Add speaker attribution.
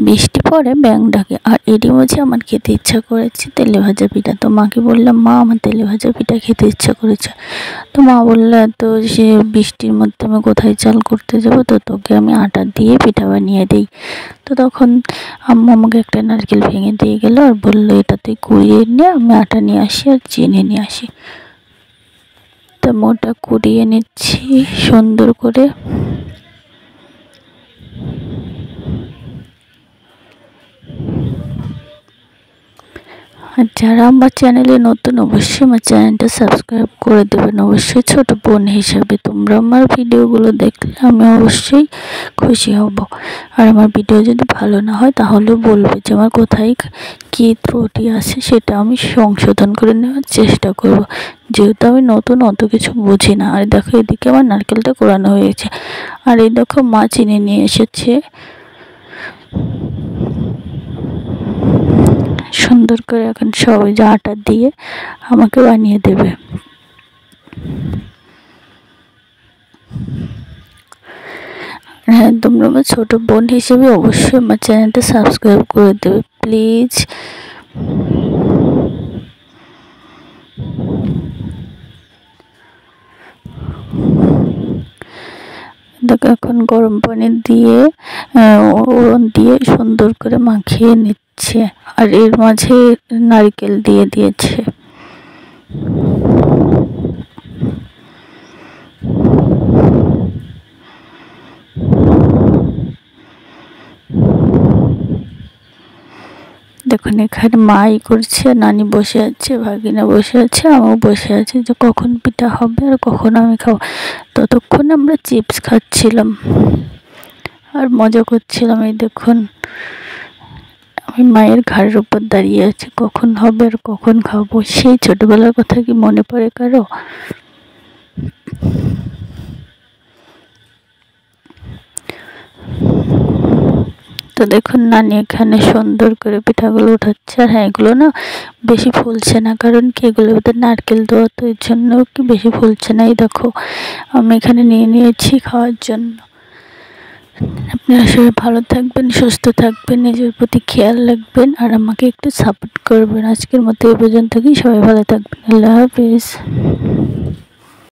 Speaker 1: বৃষ্টি পড়ে ব্যাঙ ডাকে। আর এরই মাঝে আমার খেতে ইচ্ছা করেছে তেলে ভাজা পিঠা। তো মাকে বললাম, মা আমার তেলে ভাজা পিঠা খেতে ইচ্ছা করেছে। তো মা বললো, তো সে বৃষ্টির মধ্যে আমি কোথায় চাল করতে যাবো, তো তোকে আমি আটা দিয়ে পিঠা বানিয়ে দিই। তো তখন আম্মু আমাকে একটা নারকেল ভেঙে দিয়ে গেলো আর বললো, এটা তুই কুড়িয়ে নিয়ে আমি আটা নিয়ে আসি আর চিনি নিয়ে আসি। তো মোটা কুড়িয়ে নিচ্ছি সুন্দর করে। আর যারা আমার চ্যানেলে নতুন অবশ্যই আমার চ্যানেলটা সাবস্ক্রাইব করে দেবেন। অবশ্যই ছোট বোন হিসাবে তোমরা আমার ভিডিওগুলো দেখলে আমি অবশ্যই খুশি হব। আর আমার ভিডিও যদি ভালো না হয় তাহলেও বলবে যে আমার কোথায় কী ত্রুটি আছে, সেটা আমি সংশোধন করে নেওয়ার চেষ্টা করব। যেহেতু আমি নতুন অত কিছু বুঝি না। আর দেখো এদিকে আমার নারকেলটা কোরানো হয়েছে। আর এই দেখো মা চিনি নিয়ে এসেছে। সুন্দর করে এখন সবাই যে আটা দিয়ে আমাকে বানিয়ে দেবে। হ্যাঁ, তোমরা আমার ছোট বোন হিসেবে অবশ্যই আমার চ্যানেলটা সাবস্ক্রাইব করে দেবে প্লিজ। দেখো এখন গরম পানি দিয়ে ওরন দিয়ে সুন্দর করে মাখিয়ে নিচ্ছে। আর এর মাঝে নারকেল দিয়ে দিয়েছে। দেখুন এখানে মাই করছে, নানি বসে আছে, ভাগিনা বসে আছে, আমিও বসে আছি যে কখন পিঠা হবে আর কখন আমি খাবো। ততক্ষণ আমরা চিপস খাচ্ছিলাম আর মজা করছিলাম। এই দেখুন আমি মায়ের ঘাড়ের উপর দাঁড়িয়ে আছি, কখন হবে আর কখন খাবো। সেই ছোটবেলার কথা কি মনে পড়ে কারো? তো দেখুন নানি এখানে সুন্দর করে পিঠাগুলো উঠাচ্ছে। আর হ্যাঁ, এগুলো না বেশি ফুলছে না, কারণ কি এগুলোর ভিতরে নারকেল দেওয়া, তো এর জন্য কি বেশি ফুলছে না। এই দেখো আমি এখানে নিয়ে নিয়েছি খাওয়ার জন্য। আপনারা সবাই ভালো থাকবেন, সুস্থ থাকবেন, নিজের প্রতি খেয়াল রাখবেন আর আমাকে একটু সাপোর্ট করবেন। আজকের মতো এই পর্যন্তই, সবাই ভালো থাকবেন। আল্লাহ হাফিজ।